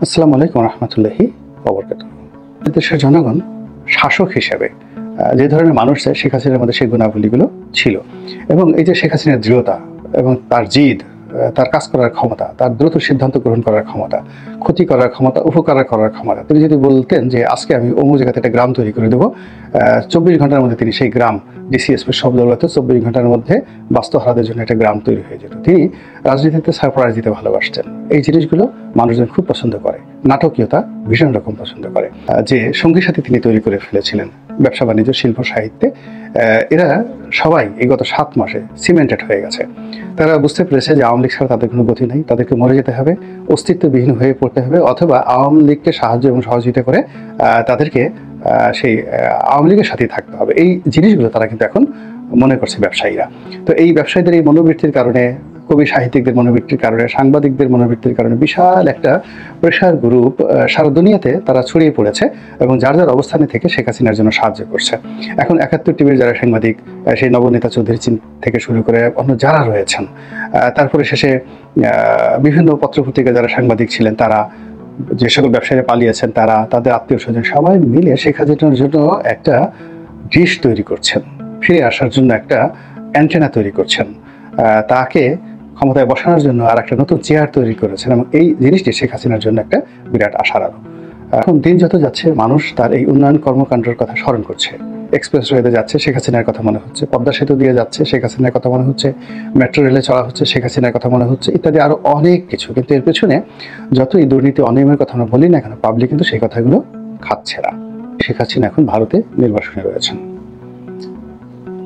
আসসালামু আলাইকুম রহমতুল্লাহি ওয়াবারাকাতুহু। দেশের জনগণ শাসক হিসেবে যে ধরনের মানুষ চায় শেখ হাসিনার মধ্যে সেই গুণাবলীগুলো ছিল, এবং এই যে শেখ হাসিনার দৃঢ়তা এবং তার জিদ, তার কাজ করার ক্ষমতা, তার দ্রুত সিদ্ধান্ত গ্রহণ করার ক্ষমতা, ক্ষতি করার ক্ষমতা, উপকার করার ক্ষমতা। তিনি যদি বলতেন যে আজকে আমি অমুক জায়গাতে একটা গ্রাম তৈরি করে দেবো, 24 ঘন্টার মধ্যে তিনি সেই গ্রাম ডিসিএসপি শব্দগুলোতে 24 ঘন্টার মধ্যে বাস্তুহারাদের জন্য একটা গ্রাম তৈরি হয়ে যেত। তিনি রাজনীতিতে সারপ্রাইজ দিতে ভালোবাসতেন। এই জিনিসগুলো মানুষজন খুব পছন্দ করে। নাটকীয়তা ভীষণ রকম পছন্দ করে। যে সঙ্গী সাথী তিনি তৈরি করে ফেলেছিলেন ব্যবসা বাণিজ্য, শিল্প, সাহিত্যে, এরা সবাই এই গত 7 মাসে সিমেন্টেড হয়ে গেছে। তারা বুঝতে পেরেছে যে আওয়ামী লীগ ছাড়া তাদের কোনো গতি নেই, তাদেরকে মরে যেতে হবে, অস্তিত্ববিহীন হয়ে পড়তে হবে, অথবা আওয়ামী লীগকে সাহায্য এবং সহযোগিতা করে তাদেরকে সেই আওয়ামী লীগের সাথেই থাকতে হবে। এই জিনিসগুলো তারা কিন্তু এখন মনে করছে ব্যবসায়ীরা। তো এই ব্যবসায়ীদের এই মনোবৃত্তির কারণে, কবি সাহিত্যিকদের মনোবৃত্তির কারণে, সাংবাদিকদের মনোবৃত্তির কারণে বিশাল একটা প্রেশার গ্রুপ সারা দুনিয়াতে তারা ছড়িয়ে পড়েছে এবং যার যার অবস্থানে থেকে শেখ হাসিনার জন্য সাহায্য করছে। এখন 71 টিভির যারা সাংবাদিক, সেই নবনীতা চৌধুরী থেকে শুরু করে অন্য যারা রয়েছেন, তারপরে শেষে বিভিন্ন পত্রপত্রিকা যারা সাংবাদিক ছিলেন, তারা যে সকল ব্যবসায়ীরা পালিয়েছেন, তারা তাদের আত্মীয় স্বজন সবাই মিলে শেখ হাসিনার জন্য একটা ডিশ তৈরি করছেন, ফিরে আসার জন্য একটা অ্যান্টেনা তৈরি করছেন, তাকে ক্ষমতায় বসানোর জন্য আর একটা নতুন চেয়ার তৈরি করেছেন, এবং এই জিনিসটি শেখ হাসিনার জন্য একটা বিরাট আশার আলো। এখন দিন যত যাচ্ছে মানুষ তার এই উন্নয়ন কর্মকাণ্ডের কথা স্মরণ করছে। এক্সপ্রেসওয়েতে যাচ্ছে, শেখ হাসিনার কথা মনে হচ্ছে, পদ্মা সেতু দিয়ে যাচ্ছে, শেখ হাসিনার কথা মনে হচ্ছে, মেট্রো রেলে চলা হচ্ছে, শেখ হাসিনার কথা মনে হচ্ছে, ইত্যাদি আরো অনেক কিছু। কিন্তু এর পেছনে যতই দুর্নীতি অনিয়মের কথা আমরা বলি না কেন, পাবলিক কিন্তু সেই কথাগুলো খাচ্ছে না। শেখ হাসিনা এখন ভারতে নির্বাসনে রয়েছেন।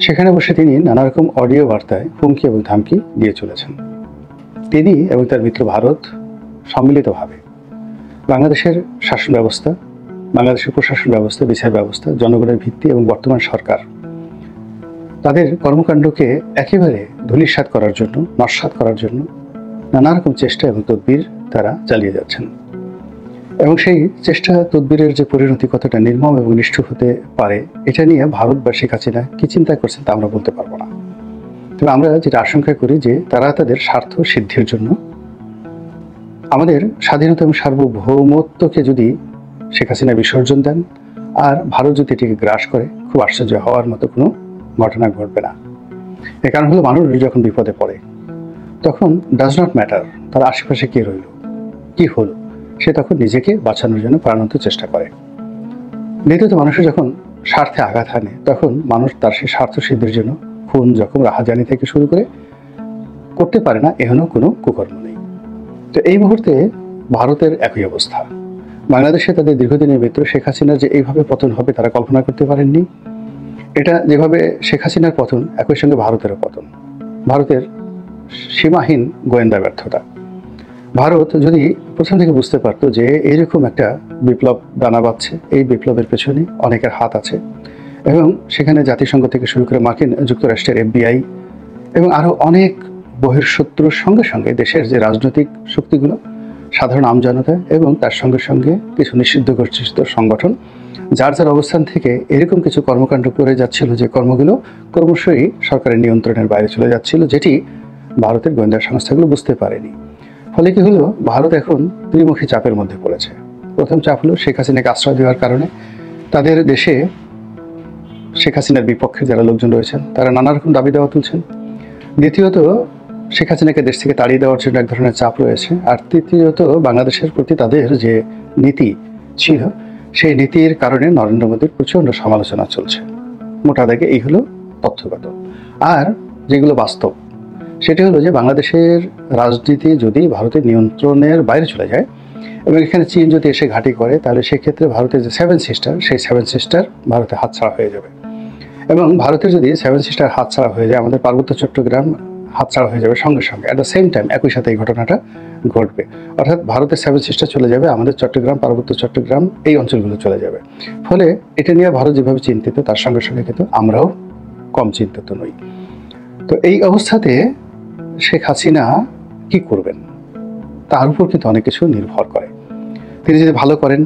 সেখানে বসে তিনি নানা রকম অডিও বার্তায় হুমকি এবং ধামকি দিয়ে চলেছেন। তিনি এবং তার মিত্র ভারত সম্মিলিতভাবে বাংলাদেশের শাসন ব্যবস্থা, বাংলাদেশের প্রশাসন ব্যবস্থা, বিচার ব্যবস্থা, জনগণের ভিত্তি এবং বর্তমান সরকার, তাদের কর্মকাণ্ডকে একেবারে ধূলিসাৎ করার জন্য, নস্যাৎ করার জন্য নানা রকম চেষ্টা এবং তদবির তারা চালিয়ে যাচ্ছেন। এবং সেই চেষ্টা তদবিরের যে পরিণতি কতটা নির্মম এবং নিষ্ঠুর হতে পারে, এটা নিয়ে ভারত বা শেখ হাসিনা কি চিন্তা করছেন তা আমরা বলতে পারবো না। তবে আমরা যেটা আশঙ্কা করি যে তারা তাদের স্বার্থ সিদ্ধির জন্য আমাদের স্বাধীনতা এবং সার্বভৌমত্বকে যদি শেখ হাসিনা বিসর্জন দেন আর ভারত যদি এটিকে গ্রাস করে, খুব আশ্চর্য হওয়ার মতো কোনো ঘটনা ঘটবে না। এর কারণ হলো মানুষ যখন বিপদে পড়ে তখন ডাজ নট ম্যাটার তার আশেপাশে কে রইল, কি হলো, সে তখন নিজেকে বাঁচানোর জন্য প্রাণান্ত চেষ্টা করে। দ্বিতীয়ত, মানুষের যখন স্বার্থে আঘাত হানে তখন মানুষ তার সেই স্বার্থ সিদ্ধির জন্য খুন, জখম, রাহাজানি থেকে শুরু করে করতে পারে না এখনো কোনো কুকর্ম নেই। তো এই মুহূর্তে ভারতের একই অবস্থা। বাংলাদেশে তাদের দীর্ঘদিনের মিত্র শেখ হাসিনার যে এইভাবে পতন হবে তারা কল্পনা করতে পারেননি। এটা যেভাবে শেখ হাসিনার পতন, একই সঙ্গে ভারতেরও পতন। ভারতের সীমাহীন গোয়েন্দা ব্যর্থতা। ভারত যদি প্রথম থেকে বুঝতে পারতো যে এইরকম একটা বিপ্লব দানা বাঁধছে, এই বিপ্লবের পেছনে অনেকের হাত আছে, এবং সেখানে জাতিসংঘ থেকে শুরু করে মার্কিন যুক্তরাষ্ট্রের FBI এবং আরও অনেক বহিঃশত্রুর সঙ্গে সঙ্গে দেশের যে রাজনৈতিক শক্তিগুলো, সাধারণ আমজনতা এবং তার সঙ্গে সঙ্গে কিছু নিষিদ্ধ ঘোষিত সংগঠন যার যার অবস্থান থেকে এরকম কিছু কর্মকাণ্ড করে যাচ্ছিল, যে কর্মগুলো ক্রমশই সরকারের নিয়ন্ত্রণের বাইরে চলে যাচ্ছিল, যেটি ভারতের গোয়েন্দা সংস্থাগুলো বুঝতে পারেনি। ফলে কি হলো, ভারত এখন ত্রিমুখী চাপের মধ্যে পড়েছে। প্রথম চাপ হলো শেখ হাসিনাকে আশ্রয় দেওয়ার কারণে তাদের দেশে শেখ হাসিনার বিপক্ষে যারা লোকজন রয়েছেন তারা নানা রকম দাবি দেওয়া তুলছেন। দ্বিতীয়ত, শেখ হাসিনাকে দেশ থেকে তাড়িয়ে দেওয়ার জন্য এক ধরনের চাপ রয়েছে। আর তৃতীয়ত, বাংলাদেশের প্রতি তাদের যে নীতি ছিল সেই নীতির কারণে নরেন্দ্র মোদীর প্রচণ্ড সমালোচনা চলছে। মোটা দাগে এই হলো তথ্যগত। আর যেগুলো বাস্তব, সেটি হলো যে বাংলাদেশের রাজনীতি যদি ভারতের নিয়ন্ত্রণের বাইরে চলে যায় এবং এখানে চীন যদি এসে ঘাঁটি করে, তাহলে সেক্ষেত্রে ভারতের যে 7 সিস্টার, সেই 7 সিস্টার ভারতে হাতছাড়া হয়ে যাবে। এবং ভারতের যদি 7 সিস্টার হাতছাড়া হয়ে যায়, আমাদের পার্বত্য চট্টগ্রাম হাতছাড়া হয়ে যাবে সঙ্গে সঙ্গে, অ্যাট দ্য সেম টাইম, একই সাথে এই ঘটনাটা ঘটবে। অর্থাৎ ভারতের 7 সিস্টার চলে যাবে, আমাদের চট্টগ্রাম, পার্বত্য চট্টগ্রাম, এই অঞ্চলগুলো চলে যাবে। ফলে এটা নিয়ে ভারত যেভাবে চিন্তিত, তার সঙ্গে সঙ্গে কিন্তু আমরাও কম চিন্তিত নই। তো এই অবস্থাতে শেখ হাসিনা কি করবেন তার উপর কিন্তু অনেক কিছু নির্ভর করে। তিনি যদি ভালো করেন,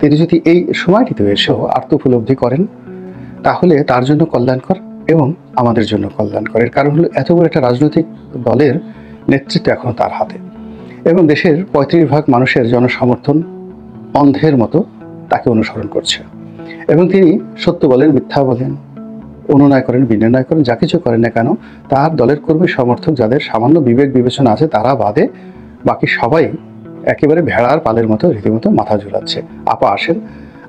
তিনি যদি এই সময়টিতে এসেও আত্মোপলব্ধি করেন, তাহলে তার জন্য কল্যাণকর এবং আমাদের জন্য কল্যাণকর। এর কারণ হলো এত বড় একটা রাজনৈতিক দলের নেতৃত্ব এখনো তার হাতে। এবং দেশের 35% মানুষের জনসমর্থন অন্ধের মতো তাকে অনুসরণ করছে। এবং তিনি সত্য বলেন, মিথ্যা বলেন, অনুনয় করেন, বিনিময় করেন, যা কিছু করেন না কেন, তার দলের কর্মী সমর্থক যাদের সামান্য বিবেক বিবেচনা আছে তারা বাদে বাকি সবাই একেবারে ভেড়ার পালের মতো রীতিমতো মাথা ঝুলাচ্ছে। আপা আসেন,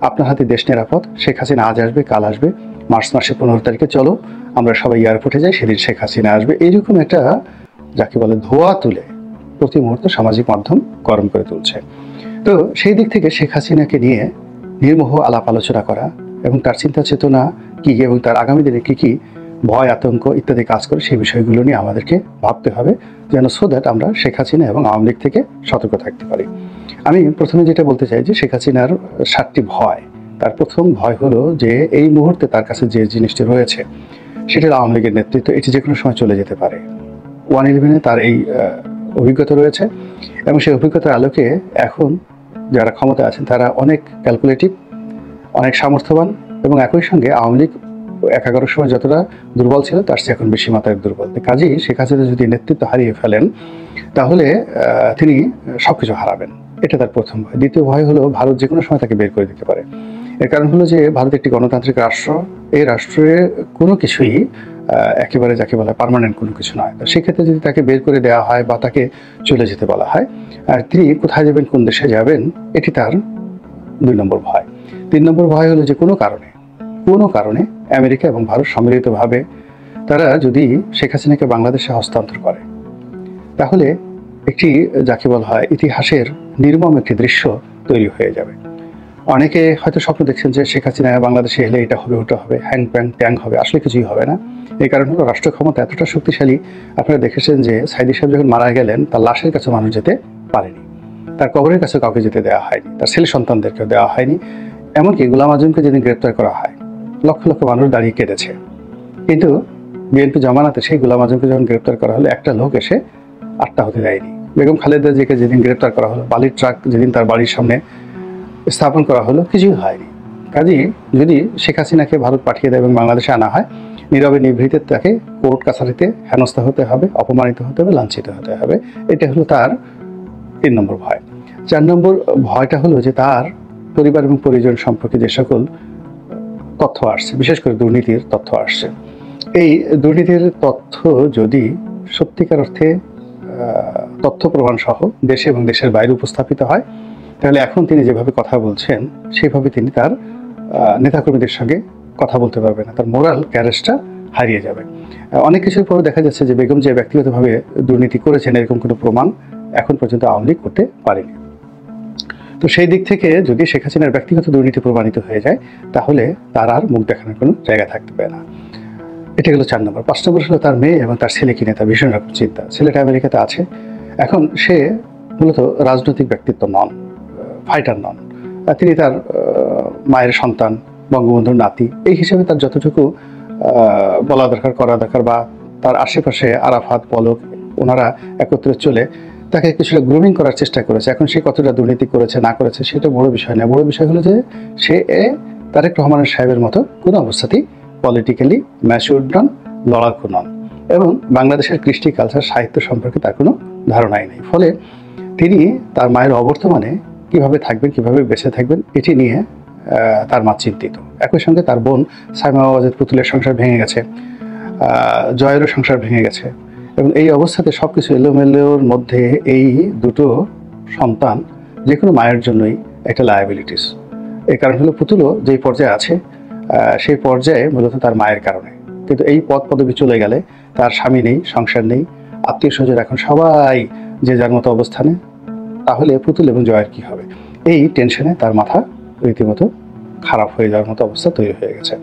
আপনার হাতে দেশ নিরাপদ, শেখ হাসিনা আজ আসবে, কাল আসবে, মার্চ মাসের 15 তারিখে চলো আমরা সবাই এয়ারপোর্টে যাই, সেদিন শেখ হাসিনা আসবে। এইরকম একটা যাকে বলে ধোয়া তুলে প্রতি মুহূর্তে সামাজিক মাধ্যম গরম করে তুলছে। তো সেই দিক থেকে শেখ হাসিনাকে নিয়ে নির্মোহ আলাপ আলোচনা করা এবং তার চিন্তা চেতনা কি এবং তার আগামী দিনে কি কি ভয়, আতঙ্ক ইত্যাদি কাজ করে সেই বিষয়গুলো নিয়ে আমাদেরকে ভাবতে হবে, যেন সো দ্যাট আমরা শেখ হাসিনা এবং আওয়ামী লীগ থেকে সতর্ক থাকতে পারি। আমি প্রথমে যেটা বলতে চাই যে শেখ হাসিনার 7টি ভয়। তার প্রথম ভয় হলো যে এই মুহূর্তে তার কাছে যে জিনিসটি রয়েছে সেটা আওয়ামী লীগের নেতৃত্ব, এটি যে কোনো সময় চলে যেতে পারে। 111-এ তার এই অভিজ্ঞতা রয়েছে এবং সেই অভিজ্ঞতার আলোকে এখন যারা ক্ষমতা আছেন তারা অনেক ক্যালকুলেটিভ, অনেক সামর্থ্যবান এবং একই সঙ্গে আওয়ামী লীগ 11 সময় যতটা দুর্বল ছিল তার চেয়ে এখন বেশি মাত্রায় দুর্বল। কাজেই শেখ হাসিনা যদি নেতৃত্ব হারিয়ে ফেলেন তাহলে তিনি সবকিছু হারাবেন, এটা তার প্রথম ভয়। দ্বিতীয় ভয় হলো ভারত যে কোনো সময় তাকে বের করে দিতে পারে। এর কারণ হলো যে ভারত একটি গণতান্ত্রিক রাষ্ট্র, এই রাষ্ট্রের কোনো কিছুই একেবারে যাকে বলা পার্মানেন্ট কোনো কিছু নয়। তো সেক্ষেত্রে যদি তাকে বের করে দেওয়া হয় বা তাকে চলে যেতে বলা হয়, আর তিনি কোথায় যাবেন, কোন দেশে যাবেন, এটি তার 2 নম্বর ভয়। 3 নম্বর ভয় হলো যে কোনো কারণে আমেরিকা এবং ভারত সম্মিলিতভাবে তারা যদি শেখ হাসিনাকে বাংলাদেশে হস্তান্তর করে তাহলে একটি যাকে বলা হয় ইতিহাসের নির্মম একটি দৃশ্য তৈরি হয়ে যাবে। অনেকে হয়তো স্বপ্ন দেখছেন যে শেখ হাসিনা বাংলাদেশে এলে এটা হবে, ওটা হবে, হ্যাং প্যাং ট্যাং হবে, আসলে কিছুই হবে না। এই কারণ হলো রাষ্ট্র ক্ষমতা এতটা শক্তিশালী। আপনারা দেখেছেন যে সাইদি সাহেব যখন মারা গেলেন তার লাশের কাছে মানুষ যেতে পারেনি, তার কবরের কাছে কাউকে যেতে দেওয়া হয়নি, তার ছেলে সন্তানদেরকেও দেওয়া হয়নি। এমনকি গোলাম আজমকে যেদিন গ্রেপ্তার করা হয় লক্ষ লক্ষ মানুষ দাঁড়িয়ে কেঁদেছে, কিন্তু বিএনপি জমানাতে সেই গোলাম আজমকে যখন গ্রেপ্তার করা হলো একটা লোক এসে আটটা হতে দেয়নি। বেগম খালেদা জিয়াকে যেদিন গ্রেপ্তার করা হলো, বালির ট্রাক যেদিন তার বাড়ির সামনে স্থাপন করা হলো, কিছুই হয়নি। কাজেই যদি শেখ হাসিনাকে ভারত পাঠিয়ে দেয় এবং বাংলাদেশে আনা হয়, নীরবে নিভৃতে তাকে কোর্ট কাছারিতে হেনস্থা হতে হবে, অপমানিত হতে হবে, লাঞ্ছিত হতে হবে। এটা হলো তার 3 নম্বর ভয়। 4 নম্বর ভয়টা হলো যে তার পরিবার এবং পরিজন সম্পর্কে যে সকল তথ্য আসছে, বিশেষ করে দুর্নীতির তথ্য আসছে, এই দুর্নীতির তথ্য যদি সত্যিকার অর্থে তথ্য প্রমাণ সহ দেশে এবং দেশের বাইরে উপস্থাপিত হয় তাহলে এখন তিনি যেভাবে কথা বলছেন সেভাবে তিনি তার নেতাকর্মীদের সঙ্গে কথা বলতে পারবেন না, তার মোরাল ক্যারেজটা হারিয়ে যাবে। অনেক কিছুর পরে দেখা যাচ্ছে যে বেগম যে ব্যক্তিগতভাবে দুর্নীতি করেছেন এরকম কোনো প্রমাণ এখন পর্যন্ত আওয়ামী লীগ করতে পারেনি। তো সেই দিক থেকে যদি শেখ হাসিনার ব্যক্তিগত দুর্নীতি প্রমাণিত হয়ে যায় তাহলে তার আর মুখ দেখানোর কোনো জায়গা থাকতে পারে না। এটা হলো 4 নম্বর। 5 নম্বর হলো তার মেয়ে এবং তার ছেলেকে নিয়ে তার ভীষণ রকম চিন্তা। ছেলেটা আমেরিকাতে আছে, এখন সে মূলত রাজনৈতিক ব্যক্তিত্ব নন, ফাইটার নন, তিনি তার মায়ের সন্তান, বঙ্গবন্ধুর নাতি, এই হিসেবে তার যতটুকু বলা দরকার, করা দরকার, বা তার আশেপাশে আরাফাত, পলক ওনারা একত্রে চলে তাকে কিছুটা গ্রুমিং করার চেষ্টা করেছে। এখন সে কতটা দুর্নীতি করেছে না করেছে সেটা বড় বিষয় না, বড় বিষয় হলো যে সে তারেক রহমানের সাহেবের মতো কোনো অবস্থাতেই পলিটিক্যালি ম্যাচিউরড নন, লড়াকু নন এবং বাংলাদেশের কৃষ্টি, কালচার, সাহিত্য সম্পর্কে তার কোনো ধারণাই নেই। ফলে তিনি তার মায়ের অবর্তমানে কিভাবে থাকবেন, কিভাবে বেঁচে থাকবেন এটি নিয়ে তার মা চিন্তিত। একই সঙ্গে তার বোন সাইমা ওয়াজেদ পুতুলের সংসার ভেঙে গেছে, জয়েরও সংসার ভেঙে গেছে এবং এই অবস্থাতে সবকিছু এলোমেলোর মধ্যে এই দুটো সন্তান যে কোনো মায়ের জন্যই একটা লায়াবিলিটিস। এই কারণ হলো পুতুলও যেই পর্যায়ে আছে সেই পর্যায়ে মূলত তার মায়ের কারণে, কিন্তু এই পদ পদবি চলে গেলে তার স্বামী নেই, সংসার নেই, আত্মীয় স্বজন এখন সবাই যে যার মতো অবস্থানে, তাহলে পুতুল এবং জয়ের কি হবে? এই টেনশনে তার মাথা রীতিমতো খারাপ হয়ে যাওয়ার মতো অবস্থা তৈরি হয়ে গেছে।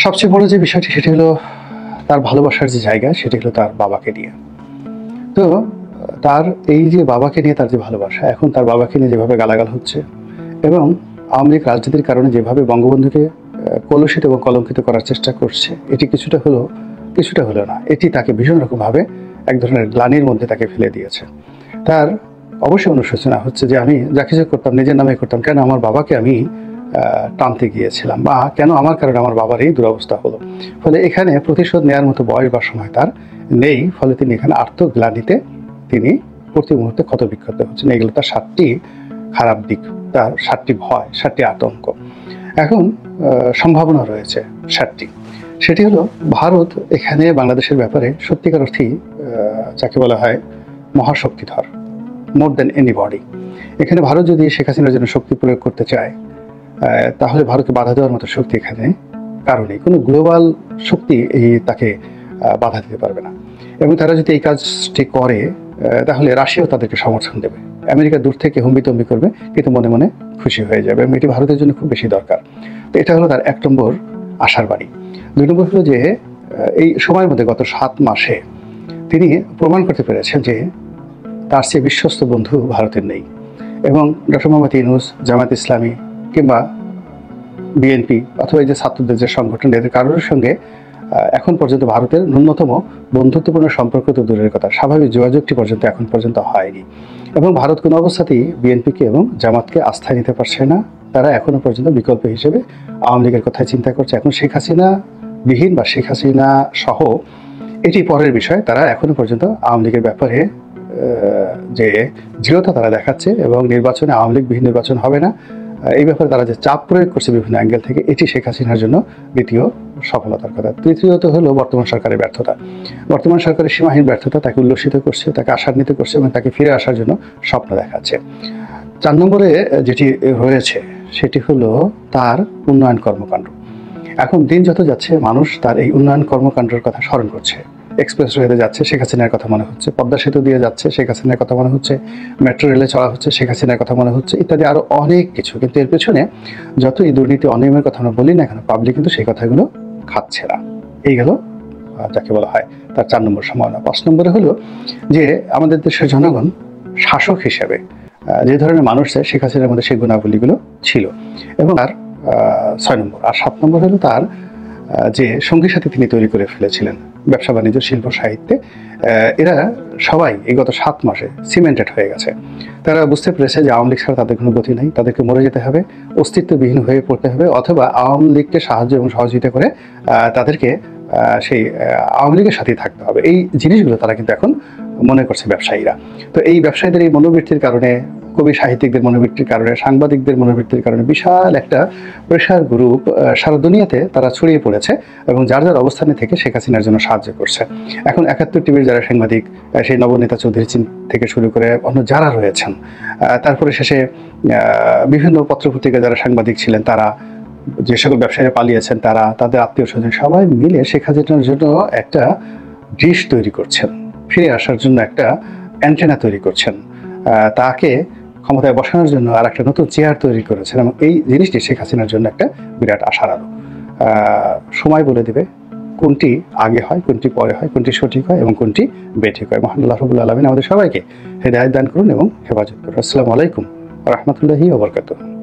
সবচেয়ে বড় যে বিষয়টি সেটি হলো তার ভালোবাসার যে জায়গা সেটি হলো তার বাবাকে নিয়ে। তো তার এই যে বাবাকে নিয়ে তার যে ভালোবাসা, এখন তার বাবাকে নিয়ে যেভাবে গালাগাল হচ্ছে এবং আওয়ামী লীগ রাজনীতির কারণে যেভাবে বঙ্গবন্ধুকে কলুষিত এবং কলঙ্কিত করার চেষ্টা করছে, এটি কিছুটা হলো না, এটি তাকে ভীষণ রকমভাবে এক ধরনের গ্লানির মধ্যে তাকে ফেলে দিয়েছে। তার অবশ্যই অনুশোচনা হচ্ছে যে আমি যা কিছু করতাম নিজের নামে করতাম, কেন আমার বাবাকে আমি টানতে গিয়েছিলাম, বা কেন আমার কারণে আমার বাবার এই দুরবস্থা হলো। ফলে এখানে প্রতিশোধ নেওয়ার মতো বয়স বা সময় তার নেই, ফলে তিনি এখানে আত্মগ্লানিতে তিনি প্রতি মুহূর্তে ক্ষত বিক্ষত হচ্ছেন। এগুলো তার 7টি খারাপ দিক, তার 7টি ভয়, 7টি আতঙ্ক। এখন সম্ভাবনা রয়েছে 7টি। সেটি হলো ভারত এখানে বাংলাদেশের ব্যাপারে সত্যিকার অর্থেই যাকে বলা হয় মহাশক্তিধর, মোর দ্যান এনিবডি। এখানে ভারত যদি শেখ হাসিনার জন্য শক্তি প্রয়োগ করতে চায়, তাহলে ভারতকে বাধা দেওয়ার মতো শক্তি এখানে কারণেই, কোনো গ্লোবাল শক্তি তাকে বাধা দিতে পারবে না। এবং তারা যদি এই কাজটি করে, তাহলে রাশিয়াও তাদেরকে সমর্থন দেবে। আমেরিকা দূর থেকে হুম্বিতম্বি করবে, কিন্তু মনে মনে খুশি হয়ে যাবে, এবং এটি ভারতের জন্য খুব বেশি দরকার। তো এটা হলো তার 1 নম্বর আশার বাণী। 2 নম্বর হলো যে এই সময়ের মধ্যে গত 7 মাসে তিনি প্রমাণ করতে পেরেছেন যে তার চেয়ে বিশ্বস্ত বন্ধু ভারতের নেই। এবং ডক্টর মোহাম্মদ ইউনূস, জামায়াত ইসলামী কিংবা বিএনপি অথবা এই যে ছাত্রদের যে সংগঠন, এদের কারোর সঙ্গে এখন পর্যন্ত ভারতের ন্যূনতম বন্ধুত্বপূর্ণ সম্পর্ক তো দূরের কথা, স্বাভাবিক যোগাযোগটি পর্যন্ত এখন পর্যন্ত হয়নি। এবং ভারত কোনো অবস্থাতেই বিএনপিকে এবং জামাতকে আস্থায় নিতে পারছে না। তারা এখনো পর্যন্ত বিকল্প হিসেবে আওয়ামী লীগের কথাই চিন্তা করছে। এখন শেখ হাসিনা বিহীন বা শেখ হাসিনা সহ এটি পরের বিষয়। তারা এখনো পর্যন্ত আওয়ামী লীগের ব্যাপারে যে দৃঢ়তা তারা দেখাচ্ছে, এবং নির্বাচনে আওয়ামী লীগ বিহীন নির্বাচন হবে না, এই ব্যাপারে তারা যে চাপ প্রয়োগ করছে বিভিন্ন অ্যাঙ্গেল থেকে, এটি শেখ হাসিনার জন্য দ্বিতীয় সফলতার কথা। তৃতীয়ত হলো বর্তমান সরকারের ব্যর্থতা। বর্তমান সরকারের সীমাহীন ব্যর্থতা তাকে উল্লসিত করছে, তাকে আশান্বিত করছে, এবং তাকে ফিরে আসার জন্য স্বপ্ন দেখাচ্ছে। 4 নম্বরে যেটি রয়েছে সেটি হলো তার উন্নয়ন কর্মকাণ্ড। এখন দিন যত যাচ্ছে মানুষ তার এই উন্নয়ন কর্মকাণ্ডের কথা স্মরণ করছে। এক্সপ্রেসওয়েতে যাচ্ছে, শেখ হাসিনার কথা মনে হচ্ছে। পদ্মা সেতু দিয়ে যাচ্ছে, শেখ হাসিনার কথা মনে হচ্ছে। মেট্রো রেলে চলা হচ্ছে, শেখ হাসিনার কথা মনে হচ্ছে, ইত্যাদি আরও অনেক কিছু। কিন্তু এর পেছনে যতই দুর্নীতি অনিয়মের কথা আমরা বলি না কেন, পাবলিক কিন্তু সেই কথাগুলো খাচ্ছে না। এই গেল যাকে বলা হয় তার 4 নম্বর সম্ভাবনা। 5 নম্বরে হলো যে আমাদের দেশের জনগণ শাসক হিসেবে যে ধরনের মানুষ চায়, শেখ হাসিনার মধ্যে সেই গুণাবলীগুলো ছিল। এবং আর 6 নম্বর। আর 7 নম্বর হলো তার যে সঙ্গী সাথী তিনি তৈরি করে ফেলেছিলেন ব্যবসা বাণিজ্য, শিল্প, সাহিত্যে। এরা সবাই এই গত 7 মাসে সিমেন্টেড হয়ে গেছে। তারা বুঝতে পেরেছে যে আওয়ামী লীগ ছাড়া তাদের কোনো গতি নেই, তাদেরকে মরে যেতে হবে, অস্তিত্ববিহীন হয়ে পড়তে হবে, অথবা আওয়ামী লীগকে সাহায্য এবং সহযোগিতা করে তাদেরকে সেই আওয়ামী লীগের সাথেই থাকতে হবে। এই জিনিসগুলো তারা কিন্তু এখন মনে করছে ব্যবসায়ীরা। তো এই ব্যবসায়ীদের এই মনোবৃত্তির কারণে, কবি সাহিত্যিকদের মনোবৃত্তির কারণে, সাংবাদিকদের মনোবৃত্তির কারণে বিশাল একটা প্রেশার গ্রুপ সারা দুনিয়াতে তারা ছড়িয়ে পড়েছে, এবং যার যার অবস্থানে থেকে শেখ হাসিনার জন্য সাহায্য করছে। এখন 71 টিভির যারা সাংবাদিক, সেই নবনেতা চৌধুরী থেকে শুরু করে অন্য যারা রয়েছেন, তারপরে শেষে বিভিন্ন পত্রপত্রিকা যারা সাংবাদিক ছিলেন, তারা যে সকল ব্যবসায়ীরা পালিয়েছেন, তারা তাদের আত্মীয় স্বজন সবাই মিলে শেখ হাসিনার জন্য একটা ডিশ তৈরি করছেন, ফিরে আসার জন্য একটা অ্যান্টেনা তৈরি করছেন, তাকে ক্ষমতায় বসানোর জন্য আর একটা নতুন চেয়ার তৈরি করেছেন। এবং এই জিনিসটি শেখ হাসিনার জন্য একটা বিরাট আশার আলো। সময় বলে দেবে কোনটি আগে হয়, কোনটি পরে হয়, কোনটি সঠিক হয় এবং কোনটি বেঠিক হয়। মহান আল্লাহ রাব্বুল আলামিন আমাদের সবাইকে হেদায়েত দান করুন এবং হেফাজত করুন। আসসালামু আলাইকুম ওয়া রাহমাতুল্লাহি ওয়া বারাকাতুহু।